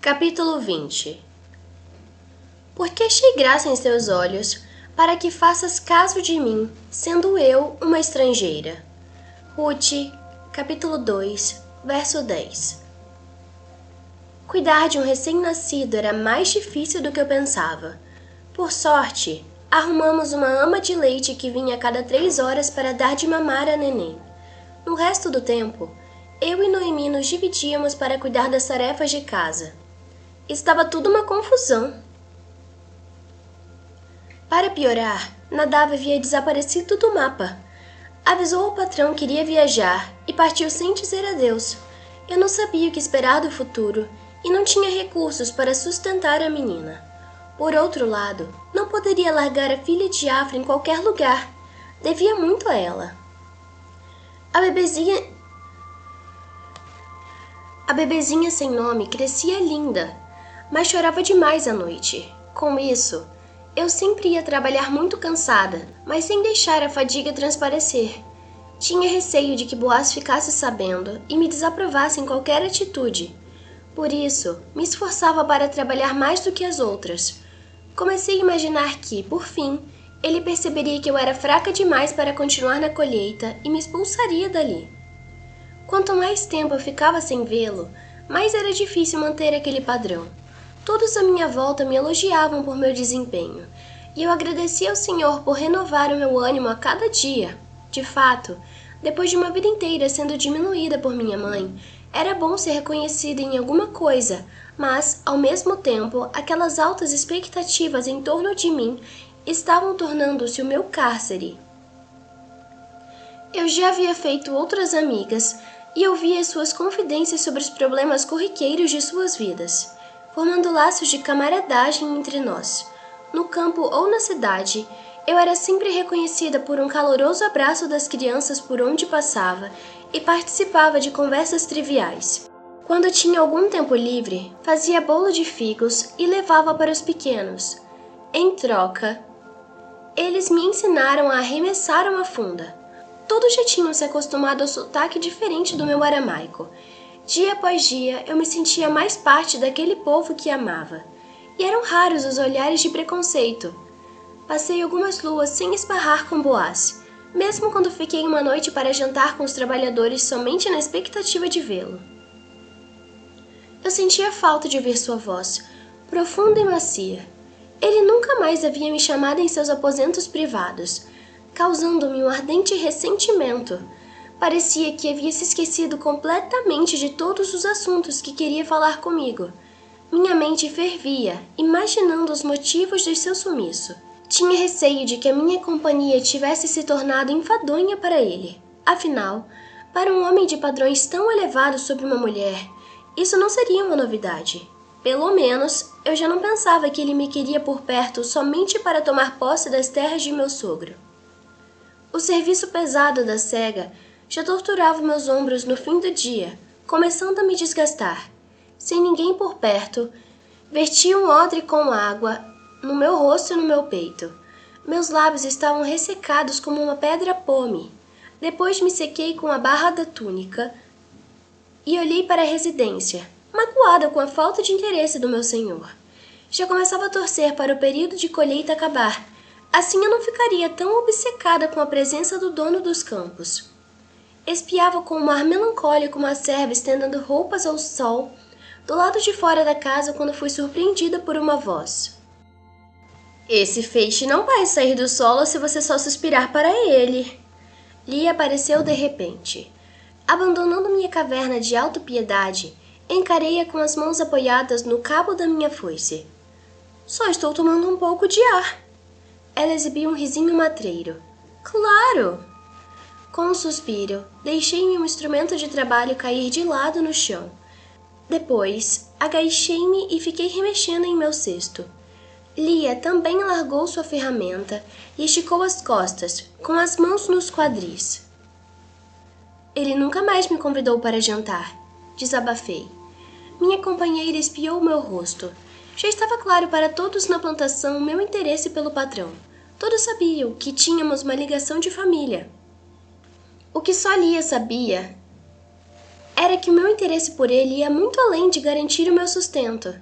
Capítulo 20. Porque achei graça em seus olhos, para que faças caso de mim, sendo eu uma estrangeira. Ruth, capítulo 2, verso 10. Cuidar de um recém-nascido era mais difícil do que eu pensava. Por sorte, arrumamos uma ama de leite que vinha a cada 3 horas para dar de mamar a neném. No resto do tempo, eu e Noemi nos dividíamos para cuidar das tarefas de casa. Estava tudo uma confusão. Para piorar, Nadav havia desaparecido do mapa. Avisou ao patrão que iria viajar e partiu sem dizer adeus. Eu não sabia o que esperar do futuro e não tinha recursos para sustentar a menina. Por outro lado, não poderia largar a filha de Afra em qualquer lugar. Devia muito a ela. A bebezinha sem nome crescia linda, mas chorava demais à noite. Com isso, eu sempre ia trabalhar muito cansada, mas sem deixar a fadiga transparecer. Tinha receio de que Boaz ficasse sabendo e me desaprovasse em qualquer atitude. Por isso, me esforçava para trabalhar mais do que as outras. Comecei a imaginar que, por fim, ele perceberia que eu era fraca demais para continuar na colheita e me expulsaria dali. Quanto mais tempo eu ficava sem vê-lo, mais era difícil manter aquele padrão. Todos à minha volta me elogiavam por meu desempenho, e eu agradecia ao Senhor por renovar o meu ânimo a cada dia. De fato, depois de uma vida inteira sendo diminuída por minha mãe, era bom ser reconhecida em alguma coisa, mas, ao mesmo tempo, aquelas altas expectativas em torno de mim estavam tornando-se o meu cárcere. Eu já havia feito outras amigas e ouvia suas confidências sobre os problemas corriqueiros de suas vidas, formando laços de camaradagem entre nós. No campo ou na cidade, eu era sempre reconhecida por um caloroso abraço das crianças por onde passava e participava de conversas triviais. Quando tinha algum tempo livre, fazia bolo de figos e levava para os pequenos. Em troca, eles me ensinaram a arremessar uma funda. Todos já tinham se acostumado ao sotaque diferente do meu aramaico. Dia após dia, eu me sentia mais parte daquele povo que amava. E eram raros os olhares de preconceito. Passei algumas luas sem esbarrar com Boaz, mesmo quando fiquei uma noite para jantar com os trabalhadores somente na expectativa de vê-lo. Eu sentia falta de ouvir sua voz, profunda e macia. Ele nunca mais havia me chamado em seus aposentos privados, causando-me um ardente ressentimento. Parecia que havia se esquecido completamente de todos os assuntos que queria falar comigo. Minha mente fervia, imaginando os motivos de seu sumiço. Tinha receio de que a minha companhia tivesse se tornado enfadonha para ele. Afinal, para um homem de padrões tão elevados sobre uma mulher, isso não seria uma novidade. Pelo menos, eu já não pensava que ele me queria por perto somente para tomar posse das terras de meu sogro. O serviço pesado da cega já torturava meus ombros no fim do dia, começando a me desgastar. Sem ninguém por perto, verti um odre com água no meu rosto e no meu peito. Meus lábios estavam ressecados como uma pedra pome. Depois me sequei com a barra da túnica e olhei para a residência, magoada com a falta de interesse do meu senhor. Já começava a torcer para o período de colheita acabar. Assim eu não ficaria tão obcecada com a presença do dono dos campos. Espiava com um ar melancólico uma serva estendendo roupas ao sol do lado de fora da casa quando fui surpreendida por uma voz. Esse feixe não vai sair do solo se você só suspirar para ele. Lia apareceu de repente. Abandonando minha caverna de autopiedade, encarei-a com as mãos apoiadas no cabo da minha foice. Só estou tomando um pouco de ar. Ela exibiu um risinho matreiro. Claro! Com um suspiro, deixei meu instrumento de trabalho cair de lado no chão. Depois, agachei-me e fiquei remexendo em meu cesto. Lia também largou sua ferramenta e esticou as costas, com as mãos nos quadris. Ele nunca mais me convidou para jantar, desabafei. Minha companheira espiou meu rosto. Já estava claro para todos na plantação o meu interesse pelo patrão. Todos sabiam que tínhamos uma ligação de família. O que só Lia sabia era que o meu interesse por ele ia muito além de garantir o meu sustento.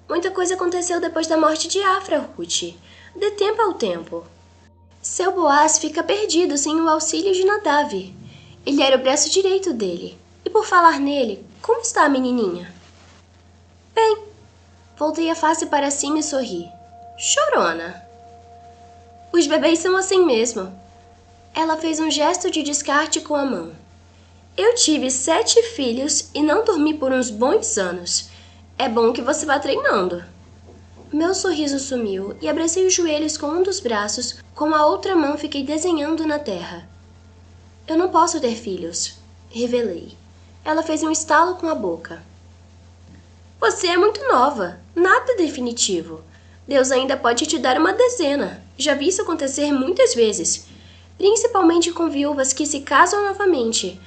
Muita coisa aconteceu depois da morte de Afra, Ruth. Dê tempo ao tempo. Seu Boaz fica perdido sem o auxílio de Nadav. Ele era o braço direito dele. E por falar nele, como está a menininha? Bem, voltei a face para cima e sorri. Chorona. Os bebês são assim mesmo. Ela fez um gesto de descarte com a mão. Eu tive 7 filhos e não dormi por uns bons anos. É bom que você vá treinando. Meu sorriso sumiu e abracei os joelhos com um dos braços, com a outra mão fiquei desenhando na terra. Eu não posso ter filhos, revelei. Ela fez um estalo com a boca. Você é muito nova, nada definitivo. Deus ainda pode te dar uma dezena. Já vi isso acontecer muitas vezes, principalmente com viúvas que se casam novamente,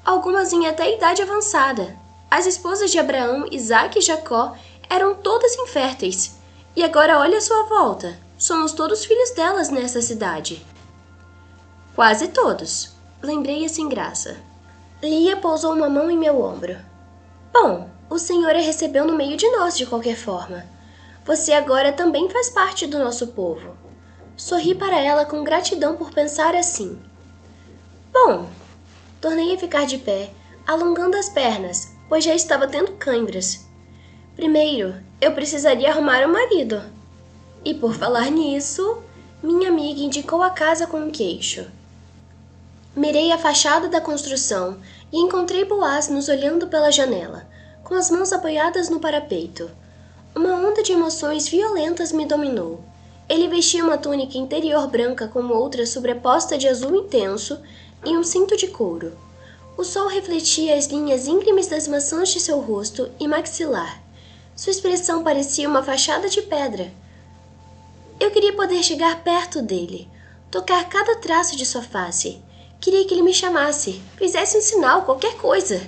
algumas em até idade avançada. As esposas de Abraão, Isaque e Jacó eram todas inférteis. E agora olha à sua volta. Somos todos filhos delas nessa cidade. Quase todos. Lembrei-a sem graça. Lia pousou uma mão em meu ombro. Bom, o Senhor a recebeu no meio de nós de qualquer forma. Você agora também faz parte do nosso povo. Sorri para ela com gratidão por pensar assim. Bom, tornei a ficar de pé, alongando as pernas, pois já estava tendo cãibras. Primeiro, eu precisaria arrumar um marido. E por falar nisso, minha amiga indicou a casa com um queixo. Mirei a fachada da construção e encontrei Boaz nos olhando pela janela, com as mãos apoiadas no parapeito. Uma onda de emoções violentas me dominou. Ele vestia uma túnica interior branca com outra sobreposta de azul intenso e um cinto de couro. O sol refletia as linhas íngremes das maçãs de seu rosto e maxilar. Sua expressão parecia uma fachada de pedra. Eu queria poder chegar perto dele, tocar cada traço de sua face. Queria que ele me chamasse, fizesse um sinal, qualquer coisa.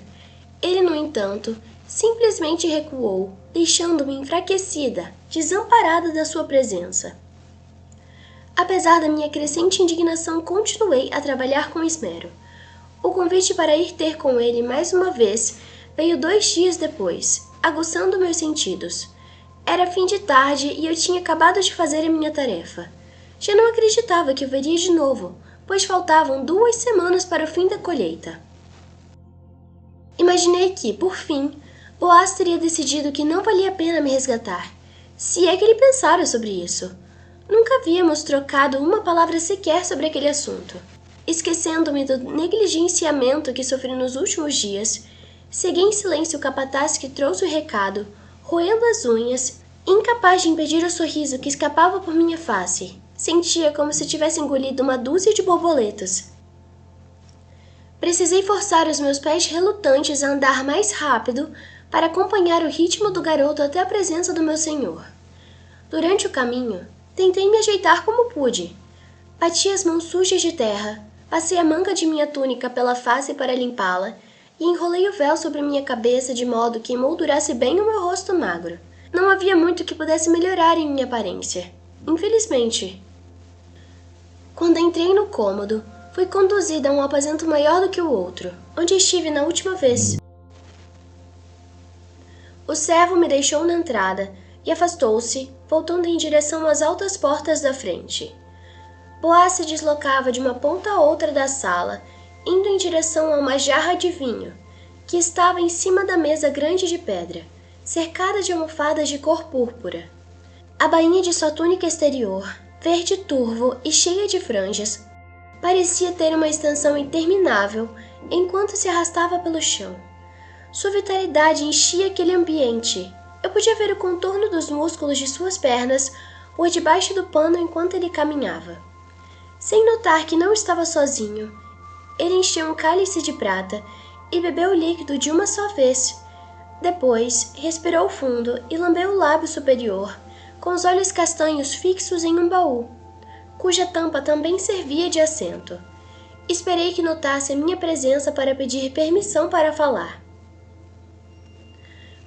Ele, no entanto, simplesmente recuou, deixando-me enfraquecida, desamparada da sua presença. Apesar da minha crescente indignação, continuei a trabalhar com esmero. O convite para ir ter com ele mais uma vez veio 2 dias depois, aguçando meus sentidos. Era fim de tarde e eu tinha acabado de fazer a minha tarefa. Já não acreditava que o veria de novo, pois faltavam 2 semanas para o fim da colheita. Imaginei que, por fim, Boaz teria decidido que não valia a pena me resgatar, se é que ele pensara sobre isso. Nunca havíamos trocado uma palavra sequer sobre aquele assunto. Esquecendo-me do negligenciamento que sofri nos últimos dias, segui em silêncio o capataz que trouxe o recado, roendo as unhas, incapaz de impedir o sorriso que escapava por minha face. Sentia como se tivesse engolido uma dúzia de borboletas. Precisei forçar os meus pés relutantes a andar mais rápido para acompanhar o ritmo do garoto até a presença do meu senhor. Durante o caminho, tentei me ajeitar como pude. Bati as mãos sujas de terra, passei a manga de minha túnica pela face para limpá-la e enrolei o véu sobre minha cabeça de modo que emoldurasse bem o meu rosto magro. Não havia muito que pudesse melhorar em minha aparência, infelizmente. Quando entrei no cômodo, fui conduzida a um aposento maior do que o outro, onde estive na última vez. O servo me deixou na entrada e afastou-se, voltando em direção às altas portas da frente. Boaz se deslocava de uma ponta a outra da sala, indo em direção a uma jarra de vinho, que estava em cima da mesa grande de pedra, cercada de almofadas de cor púrpura. A bainha de sua túnica exterior, verde turvo e cheia de franjas, parecia ter uma extensão interminável enquanto se arrastava pelo chão. Sua vitalidade enchia aquele ambiente. Eu podia ver o contorno dos músculos de suas pernas por debaixo do pano enquanto ele caminhava. Sem notar que não estava sozinho, ele encheu um cálice de prata e bebeu o líquido de uma só vez. Depois, respirou fundo e lambeu o lábio superior, com os olhos castanhos fixos em um baú, cuja tampa também servia de assento. Esperei que notasse a minha presença para pedir permissão para falar.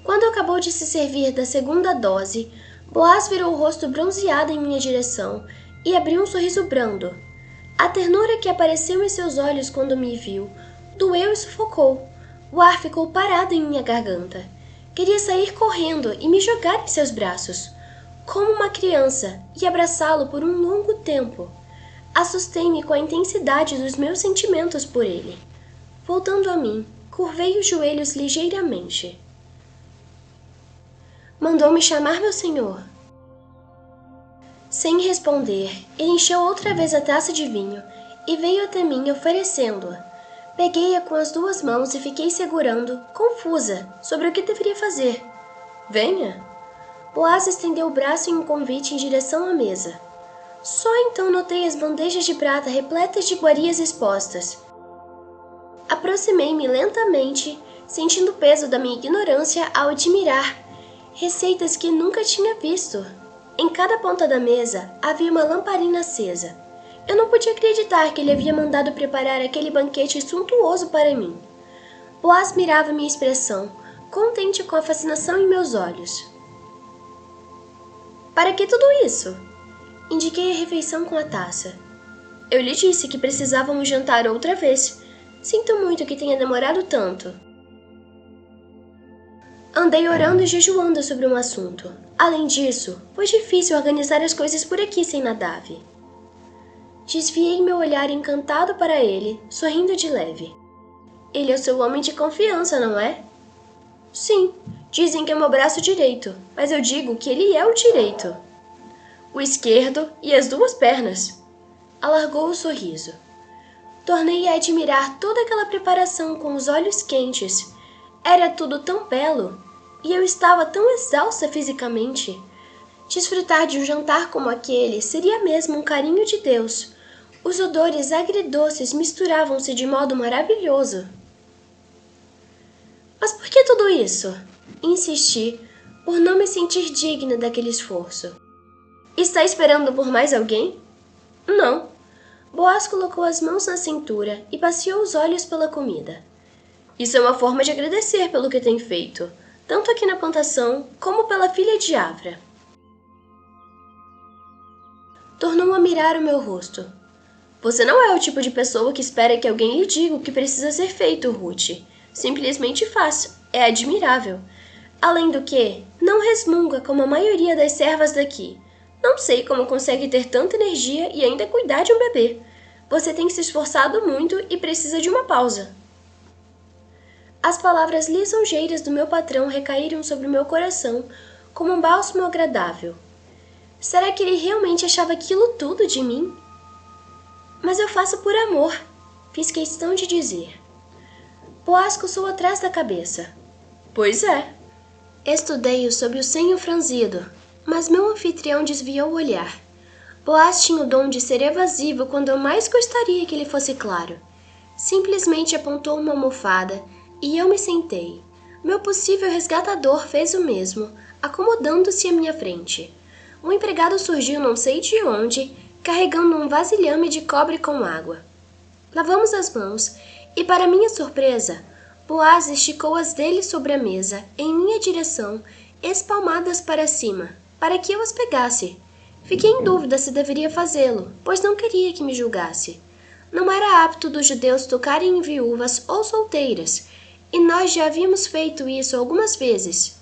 Quando acabou de se servir da segunda dose, Boaz virou o rosto bronzeado em minha direção e abriu um sorriso brando. A ternura que apareceu em seus olhos quando me viu doeu e sufocou, O ar ficou parado em minha garganta. Queria sair correndo e me jogar em seus braços, como uma criança, e abraçá-lo por um longo tempo. Assustei-me com a intensidade dos meus sentimentos por ele. Voltando a mim, curvei os joelhos ligeiramente. Mandou-me chamar meu senhor. Sem responder, ele encheu outra vez a taça de vinho e veio até mim oferecendo-a. Peguei-a com as 2 mãos e fiquei segurando, confusa, sobre o que deveria fazer. Venha! Boaz estendeu o braço em um convite em direção à mesa. Só então notei as bandejas de prata repletas de iguarias expostas. Aproximei-me lentamente, sentindo o peso da minha ignorância ao admirar receitas que nunca tinha visto. Em cada ponta da mesa havia uma lamparina acesa. Eu não podia acreditar que ele havia mandado preparar aquele banquete suntuoso para mim. Boaz mirava minha expressão, contente com a fascinação em meus olhos. Para que tudo isso? Indiquei a refeição com a taça. Eu lhe disse que precisávamos jantar outra vez. Sinto muito que tenha demorado tanto. Andei orando e jejuando sobre um assunto. Além disso, foi difícil organizar as coisas por aqui sem Nadav. Desviei meu olhar encantado para ele, sorrindo de leve. Ele é o seu homem de confiança, não é? Sim, dizem que é meu braço direito, mas eu digo que ele é o direito. O esquerdo e as 2 pernas. Alargou o sorriso. Tornei a admirar toda aquela preparação com os olhos quentes. Era tudo tão belo, e eu estava tão exausta fisicamente. Desfrutar de um jantar como aquele seria mesmo um carinho de Deus. Os odores agridoces misturavam-se de modo maravilhoso. Mas por que tudo isso? Insisti, por não me sentir digna daquele esforço. Está esperando por mais alguém? Não. Boaz colocou as mãos na cintura e passeou os olhos pela comida. Isso é uma forma de agradecer pelo que tem feito, tanto aqui na plantação como pela filha de Avra. Tornou a mirar o meu rosto. Você não é o tipo de pessoa que espera que alguém lhe diga o que precisa ser feito, Ruth. Simplesmente faz. É admirável. Além do que, não resmunga como a maioria das servas daqui. Não sei como consegue ter tanta energia e ainda cuidar de um bebê. Você tem se esforçado muito e precisa de uma pausa. As palavras lisonjeiras do meu patrão recaíram sobre o meu coração como um bálsamo agradável. Será que ele realmente achava aquilo tudo de mim? Mas eu faço por amor, fiz questão de dizer. Boaz coçou atrás da cabeça. Pois é. Estudei-o sob o senho franzido, mas meu anfitrião desviou o olhar. Boaz tinha o dom de ser evasivo quando eu mais gostaria que ele fosse claro. Simplesmente apontou uma almofada e eu me sentei. Meu possível resgatador fez o mesmo, acomodando-se à minha frente. Um empregado surgiu não sei de onde, carregando um vasilhame de cobre com água. Lavamos as mãos e, para minha surpresa, Boaz esticou as dele sobre a mesa, em minha direção, espalmadas para cima, para que eu as pegasse. Fiquei em dúvida se deveria fazê-lo, pois não queria que me julgasse. Não era apto dos judeus tocarem em viúvas ou solteiras, e nós já havíamos feito isso algumas vezes.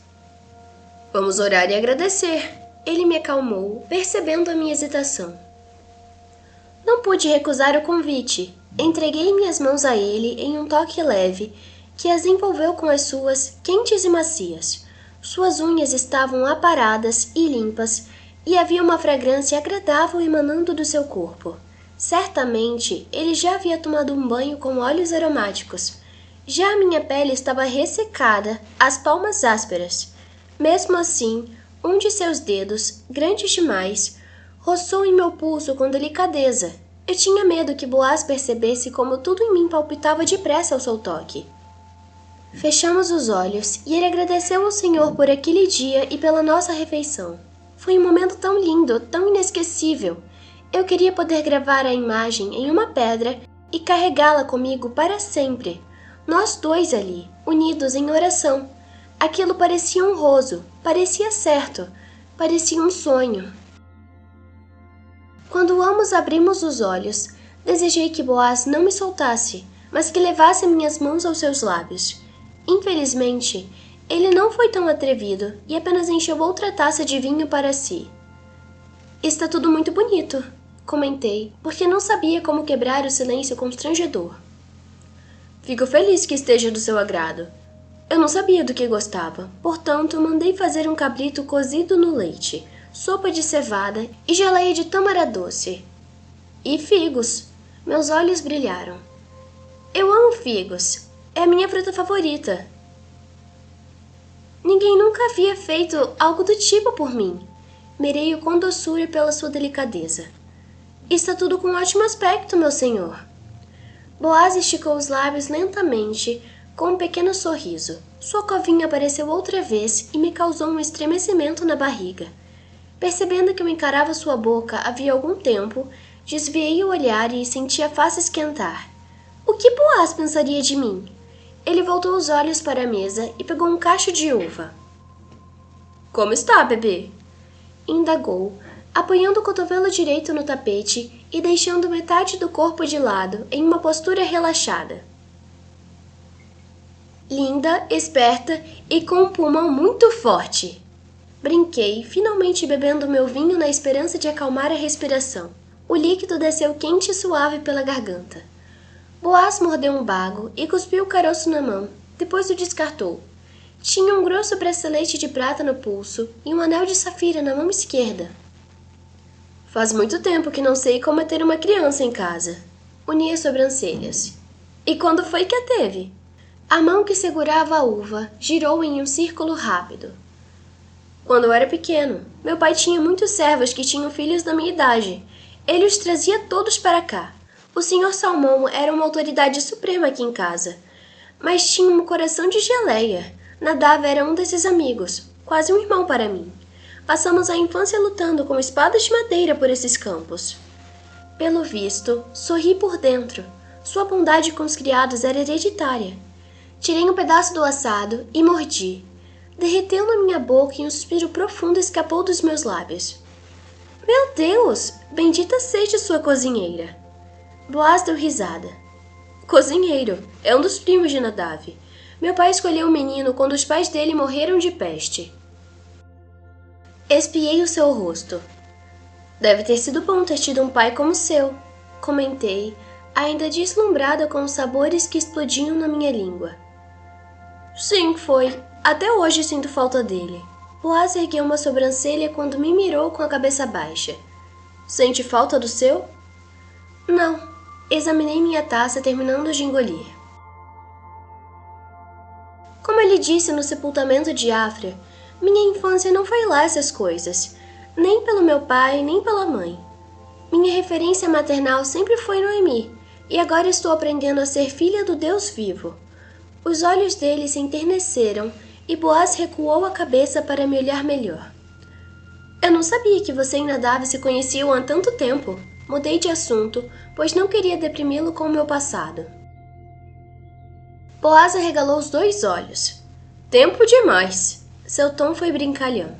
Vamos orar e agradecer. Ele me acalmou, percebendo a minha hesitação. Não pude recusar o convite. Entreguei minhas mãos a ele em um toque leve, que as envolveu com as suas, quentes e macias. Suas unhas estavam aparadas e limpas, e havia uma fragrância agradável emanando do seu corpo. Certamente, ele já havia tomado um banho com óleos aromáticos. Já a minha pele estava ressecada, as palmas ásperas. Mesmo assim, um de seus dedos, grande demais, roçou em meu pulso com delicadeza. Eu tinha medo que Boaz percebesse como tudo em mim palpitava depressa ao seu toque. Fechamos os olhos e ele agradeceu ao Senhor por aquele dia e pela nossa refeição. Foi um momento tão lindo, tão inesquecível. Eu queria poder gravar a imagem em uma pedra e carregá-la comigo para sempre. Nós dois ali, unidos em oração. Aquilo parecia honroso, parecia certo, parecia um sonho. Quando ambos abrimos os olhos, desejei que Boaz não me soltasse, mas que levasse minhas mãos aos seus lábios. Infelizmente, ele não foi tão atrevido e apenas encheu outra taça de vinho para si. Está tudo muito bonito, comentei, porque não sabia como quebrar o silêncio constrangedor. Fico feliz que esteja do seu agrado. Eu não sabia do que gostava, portanto mandei fazer um cabrito cozido no leite, sopa de cevada e geleia de tâmara doce. E figos. Meus olhos brilharam. Eu amo figos. É a minha fruta favorita. Ninguém nunca havia feito algo do tipo por mim. Mirei-o com doçura pela sua delicadeza. Está tudo com ótimo aspecto, meu senhor. Boaz esticou os lábios lentamente, com um pequeno sorriso. Sua covinha apareceu outra vez e me causou um estremecimento na barriga. Percebendo que eu encarava sua boca havia algum tempo, desviei o olhar e senti a face esquentar. O que Boaz pensaria de mim? Ele voltou os olhos para a mesa e pegou um cacho de uva. Como está, bebê? Indagou, apoiando o cotovelo direito no tapete e deixando metade do corpo de lado em uma postura relaxada. Linda, esperta e com um pulmão muito forte. Brinquei, finalmente bebendo meu vinho na esperança de acalmar a respiração. O líquido desceu quente e suave pela garganta. Boaz mordeu um bago e cuspiu o caroço na mão, depois o descartou. Tinha um grosso bracelete de prata no pulso e um anel de safira na mão esquerda. Faz muito tempo que não sei como é ter uma criança em casa. Uni as sobrancelhas. E quando foi que a teve? A mão que segurava a uva girou em um círculo rápido. Quando eu era pequeno, meu pai tinha muitos servos que tinham filhos da minha idade. Ele os trazia todos para cá. O Sr. Salmão era uma autoridade suprema aqui em casa. Mas tinha um coração de geleia. Nadav era um desses amigos, quase um irmão para mim. Passamos a infância lutando com espadas de madeira por esses campos. Pelo visto, sorri por dentro. Sua bondade com os criados era hereditária. Tirei um pedaço do assado e mordi. Derreteu na minha boca e um suspiro profundo escapou dos meus lábios. Meu Deus! Bendita seja sua cozinheira! Boaz deu risada. Cozinheiro, é um dos primos de Nadav. Meu pai escolheu o menino quando os pais dele morreram de peste. Espiei o seu rosto. Deve ter sido bom ter tido um pai como o seu, comentei, ainda deslumbrada com os sabores que explodiam na minha língua. Sim, foi. Até hoje sinto falta dele. Boaz ergueu uma sobrancelha quando me mirou com a cabeça baixa. Sente falta do seu? Não. Examinei minha taça terminando de engolir. Como ele disse no sepultamento de Afra, minha infância não foi lá essas coisas, nem pelo meu pai, nem pela mãe. Minha referência maternal sempre foi Noemi, e agora estou aprendendo a ser filha do Deus vivo. Os olhos dele se enterneceram e Boaz recuou a cabeça para me olhar melhor. Eu não sabia que você e Nadav se conheciam há tanto tempo. Mudei de assunto, pois não queria deprimi-lo com o meu passado. Boaz arregalou os 2 olhos. Tempo demais. Seu tom foi brincalhão.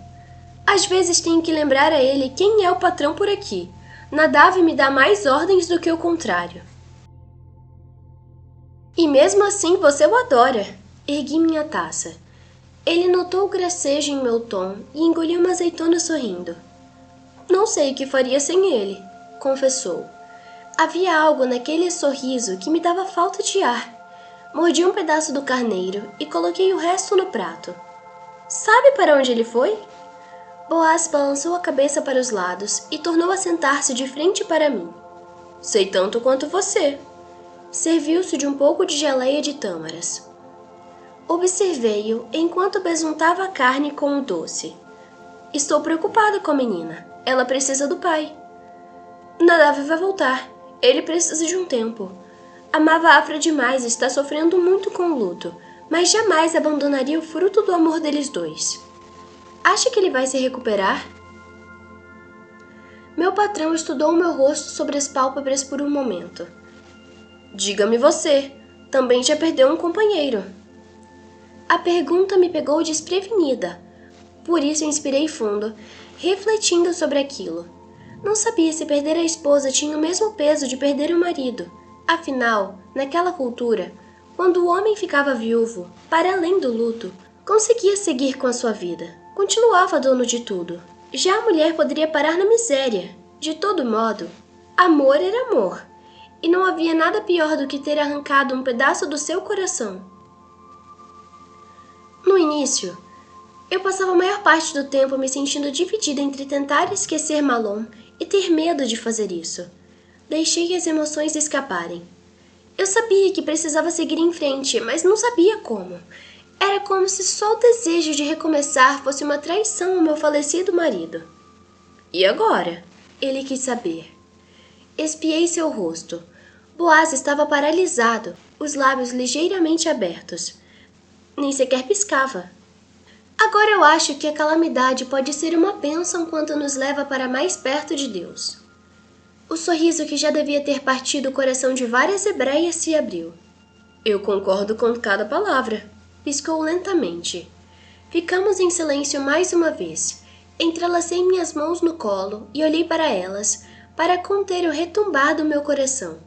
Às vezes tenho que lembrar a ele quem é o patrão por aqui. Nadav me dá mais ordens do que o contrário. E mesmo assim você o adora. Ergui minha taça. Ele notou o gracejo em meu tom e engoliu uma azeitona sorrindo. Não sei o que faria sem ele, confessou. Havia algo naquele sorriso que me dava falta de ar. Mordi um pedaço do carneiro e coloquei o resto no prato. Sabe para onde ele foi? Boaz balançou a cabeça para os lados e tornou a sentar-se de frente para mim. Sei tanto quanto você. Serviu-se de um pouco de geleia de tâmaras. Observei-o enquanto besuntava a carne com o doce. Estou preocupada com a menina. Ela precisa do pai. Nadav vai voltar. Ele precisa de um tempo. Amava Afra demais e está sofrendo muito com o luto, mas jamais abandonaria o fruto do amor deles dois. Acha que ele vai se recuperar? Meu patrão estudou o meu rosto sobre as pálpebras por um momento. Diga-me você, também já perdeu um companheiro. A pergunta me pegou desprevenida, por isso inspirei fundo, refletindo sobre aquilo. Não sabia se perder a esposa tinha o mesmo peso de perder o marido. Afinal, naquela cultura, Quando o homem ficava viúvo, para além do luto, conseguia seguir com a sua vida. Continuava dono de tudo. Já a mulher poderia parar na miséria. De todo modo, amor era amor, e não havia nada pior do que ter arrancado um pedaço do seu coração. No início, eu passava a maior parte do tempo me sentindo dividida entre tentar esquecer Malon e ter medo de fazer isso. Deixei as emoções escaparem. Eu sabia que precisava seguir em frente, mas não sabia como. Era como se só o desejo de recomeçar fosse uma traição ao meu falecido marido. E agora? Ele quis saber. Espiei seu rosto. Boaz estava paralisado, os lábios ligeiramente abertos. Nem sequer piscava. Agora eu acho que a calamidade pode ser uma bênção quanto nos leva para mais perto de Deus. O sorriso que já devia ter partido o coração de várias hebreias se abriu. Eu concordo com cada palavra. Piscou lentamente. Ficamos em silêncio mais uma vez. Entrelacei minhas mãos no colo e olhei para elas, para conter o retumbar do meu coração.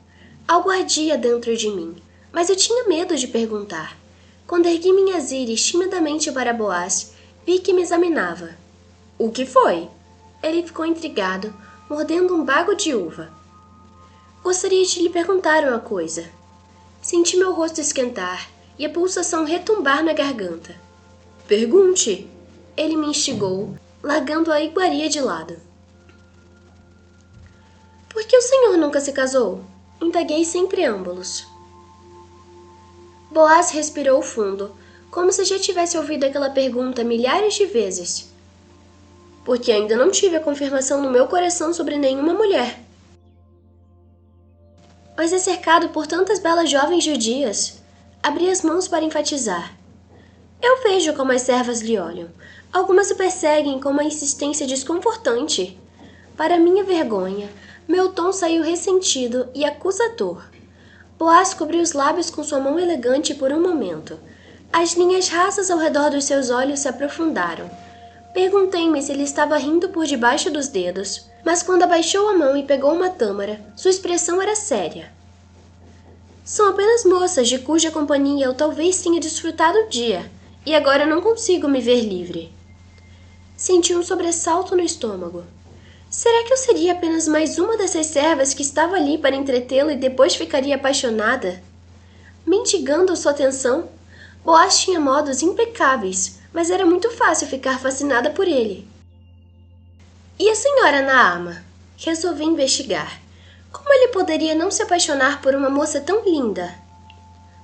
Algo ardia dentro de mim, mas eu tinha medo de perguntar. Quando ergui minhas íris timidamente para Boaz, vi que me examinava. O que foi? Ele ficou intrigado, mordendo um bago de uva. Gostaria de lhe perguntar uma coisa. Senti meu rosto esquentar e a pulsação retumbar na garganta. Pergunte! Ele me instigou, largando a iguaria de lado. Por que o senhor nunca se casou? Indaguei sem preâmbulos. Boaz respirou fundo, como se já tivesse ouvido aquela pergunta milhares de vezes. Porque ainda não tive a confirmação no meu coração sobre nenhuma mulher. Mas é cercado por tantas belas jovens judias. Abri as mãos para enfatizar. Eu vejo como as servas lhe olham. Algumas o perseguem com uma insistência desconfortante. Para minha vergonha, meu tom saiu ressentido e acusador. Boaz cobriu os lábios com sua mão elegante por um momento. As linhas rasas ao redor dos seus olhos se aprofundaram. Perguntei-me se ele estava rindo por debaixo dos dedos, mas quando abaixou a mão e pegou uma tâmara, sua expressão era séria. São apenas moças de cuja companhia eu talvez tenha desfrutado o dia, e agora não consigo me ver livre. Senti um sobressalto no estômago. Será que eu seria apenas mais uma dessas servas que estava ali para entretê-lo e depois ficaria apaixonada? Mendigando sua atenção, Boaz tinha modos impecáveis, mas era muito fácil ficar fascinada por ele. E a senhora Naama? Resolvi investigar. Como ele poderia não se apaixonar por uma moça tão linda?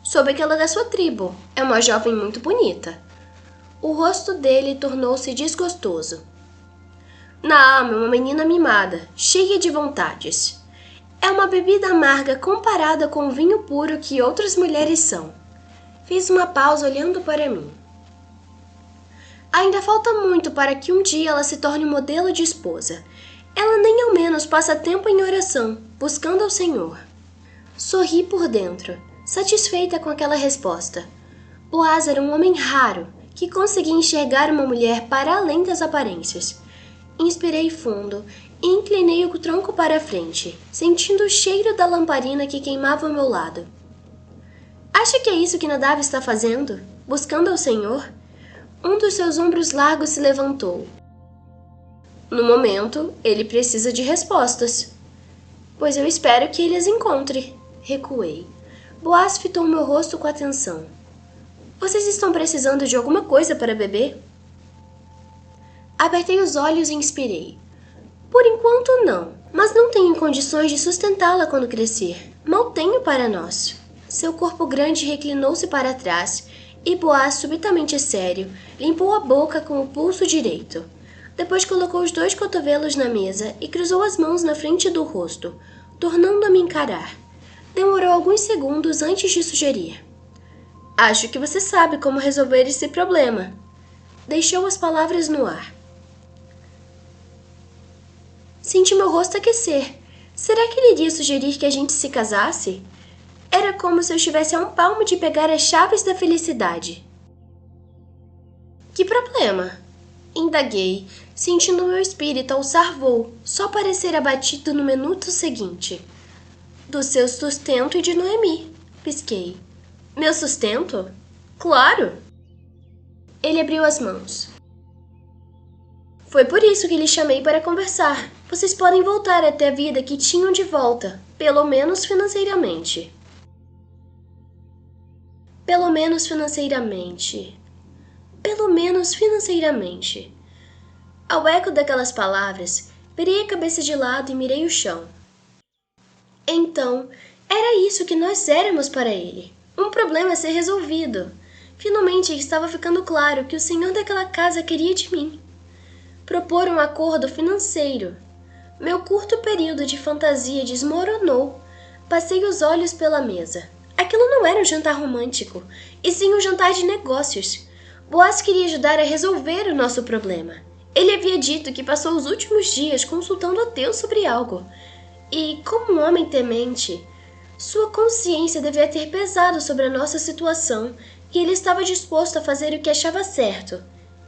Soube que ela é da sua tribo. É uma jovem muito bonita. O rosto dele tornou-se desgostoso. Naama é uma menina mimada, cheia de vontades. É uma bebida amarga comparada com o vinho puro que outras mulheres são. Fiz uma pausa olhando para mim. Ainda falta muito para que um dia ela se torne modelo de esposa. Ela nem ao menos passa tempo em oração, buscando ao Senhor. Sorri por dentro, satisfeita com aquela resposta. Boaz era um homem raro, que conseguia enxergar uma mulher para além das aparências. Inspirei fundo e inclinei o tronco para a frente, sentindo o cheiro da lamparina que queimava ao meu lado. Acha que é isso que Nadav está fazendo? Buscando ao Senhor? Um dos seus ombros largos se levantou. No momento, ele precisa de respostas. Pois eu espero que ele as encontre. Recuei. Boaz fitou meu rosto com atenção. Vocês estão precisando de alguma coisa para beber? Apertei os olhos e inspirei. Por enquanto não, mas não tenho condições de sustentá-la quando crescer. Mal tenho para nós. Seu corpo grande reclinou-se para trás e Boaz, subitamente sério, limpou a boca com o pulso direito. Depois colocou os 2 cotovelos na mesa e cruzou as mãos na frente do rosto, tornando a me encarar. Demorou alguns segundos antes de sugerir. Acho que você sabe como resolver esse problema. Deixou as palavras no ar. Senti meu rosto aquecer. Será que ele iria sugerir que a gente se casasse? Era como se eu estivesse a um palmo de pegar as chaves da felicidade. Que problema? Indaguei, sentindo meu espírito alçar voo, só para ser abatido no minuto seguinte. Do seu sustento e de Noemi, pisquei. Meu sustento? Claro! Ele abriu as mãos. Foi por isso que lhe chamei para conversar. Vocês podem voltar a ter a vida que tinham de volta, pelo menos financeiramente. Pelo menos financeiramente. Pelo menos financeiramente. Ao eco daquelas palavras, virei a cabeça de lado e mirei o chão. Então, era isso que nós éramos para ele. Um problema a ser resolvido. Finalmente estava ficando claro que o senhor daquela casa queria de mim. Propor um acordo financeiro. Meu curto período de fantasia desmoronou. Passei os olhos pela mesa. Aquilo não era um jantar romântico, e sim um jantar de negócios. Boaz queria ajudar a resolver o nosso problema. Ele havia dito que passou os últimos dias consultando a Deus sobre algo. E, como um homem temente, sua consciência devia ter pesado sobre a nossa situação e ele estava disposto a fazer o que achava certo,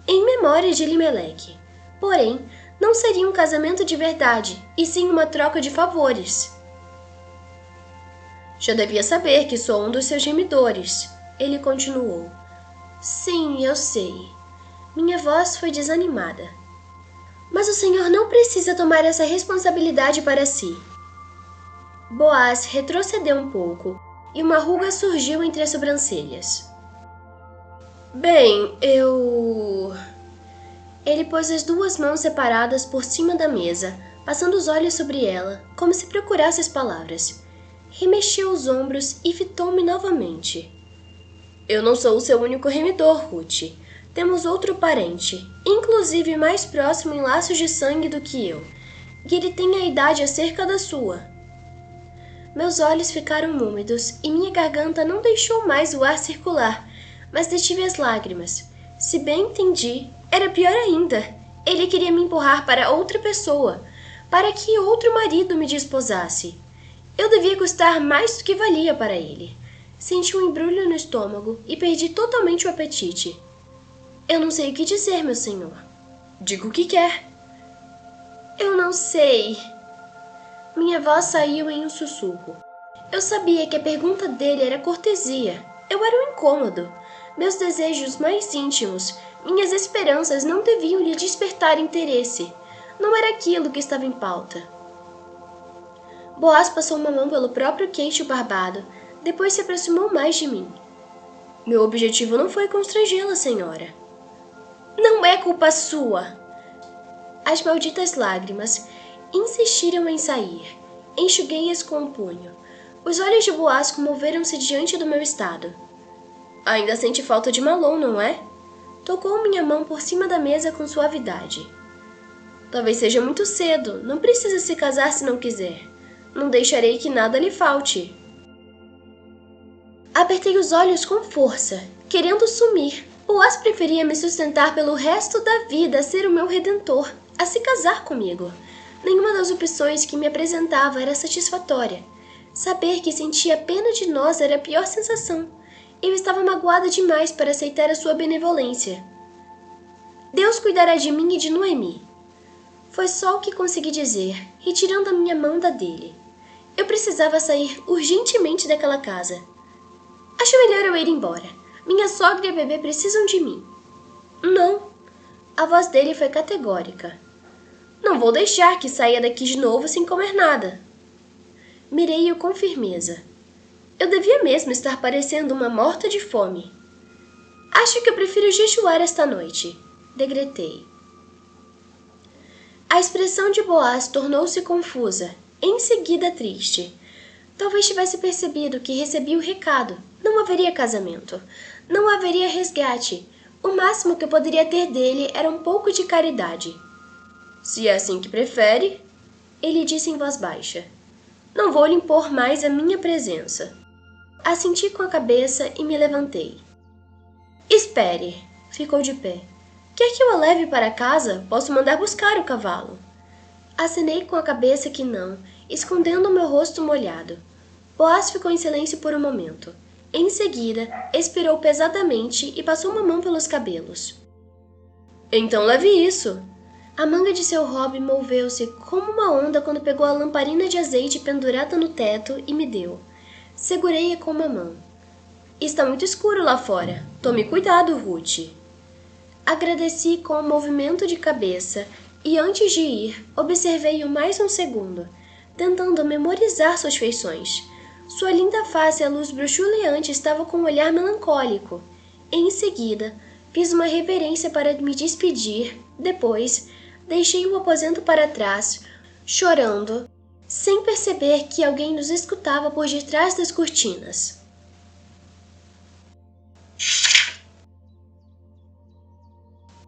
em memória de Elimeleque. Porém, não seria um casamento de verdade, e sim uma troca de favores. Já devia saber que sou um dos seus gemidores, ele continuou. Sim, eu sei. Minha voz foi desanimada. Mas o senhor não precisa tomar essa responsabilidade para si. Boaz retrocedeu um pouco e uma ruga surgiu entre as sobrancelhas. Bem, Ele pôs as duas mãos separadas por cima da mesa, passando os olhos sobre ela, como se procurasse as palavras. Remexeu os ombros e fitou-me novamente. Eu não sou o seu único remidor, Ruth. Temos outro parente, inclusive mais próximo em laços de sangue do que eu, e ele tem a idade acerca da sua. Meus olhos ficaram úmidos e minha garganta não deixou mais o ar circular, mas detive as lágrimas. Se bem entendi, era pior ainda. Ele queria me empurrar para outra pessoa, para que outro marido me desposasse. Eu devia custar mais do que valia para ele. Senti um embrulho no estômago e perdi totalmente o apetite. Eu não sei o que dizer, meu senhor. Diga o que quer. Eu não sei. Minha voz saiu em um sussurro. Eu sabia que a pergunta dele era cortesia. Eu era um incômodo. Meus desejos mais íntimos, minhas esperanças não deviam lhe despertar interesse. Não era aquilo que estava em pauta. Boaz passou uma mão pelo próprio queixo barbado, depois se aproximou mais de mim. Meu objetivo não foi constrangê-la, senhora. Não é culpa sua! As malditas lágrimas insistiram em sair. Enxuguei-as com um punho. Os olhos de Boaz comoveram-se diante do meu estado. Ainda sente falta de Malon, não é? Tocou minha mão por cima da mesa com suavidade. Talvez seja muito cedo. Não precisa se casar se não quiser. Não deixarei que nada lhe falte. Apertei os olhos com força, querendo sumir. Boaz preferia me sustentar pelo resto da vida a ser o meu redentor, a se casar comigo. Nenhuma das opções que me apresentava era satisfatória. Saber que sentia pena de nós era a pior sensação. Eu estava magoada demais para aceitar a sua benevolência. Deus cuidará de mim e de Noemi. Foi só o que consegui dizer, retirando a minha mão da dele. Eu precisava sair urgentemente daquela casa. Acho melhor eu ir embora. Minha sogra e a bebê precisam de mim. Não. A voz dele foi categórica. Não vou deixar que saia daqui de novo sem comer nada. Mirei-o com firmeza. Eu devia mesmo estar parecendo uma morta de fome. Acho que eu prefiro jejuar esta noite, degretei. A expressão de Boaz tornou-se confusa, em seguida triste. Talvez tivesse percebido que recebi o recado. Não haveria casamento. Não haveria resgate. O máximo que eu poderia ter dele era um pouco de caridade. Se é assim que prefere, ele disse em voz baixa. Não vou lhe impor mais a minha presença. Assenti com a cabeça e me levantei. Espere, ficou de pé. Quer que eu a leve para casa? Posso mandar buscar o cavalo. Acenei com a cabeça que não, escondendo o meu rosto molhado. Boaz ficou em silêncio por um momento. Em seguida, expirou pesadamente e passou uma mão pelos cabelos. Então leve isso. A manga de seu robe moveu-se como uma onda quando pegou a lamparina de azeite pendurada no teto e me deu. Segurei-a com uma mão. Está muito escuro lá fora. Tome cuidado, Ruth. Agradeci com um movimento de cabeça e, antes de ir, observei-o mais um segundo, tentando memorizar suas feições. Sua linda face à luz bruxuleante estava com um olhar melancólico. Em seguida, fiz uma reverência para me despedir. Depois, deixei o aposento para trás, chorando, sem perceber que alguém nos escutava por detrás das cortinas.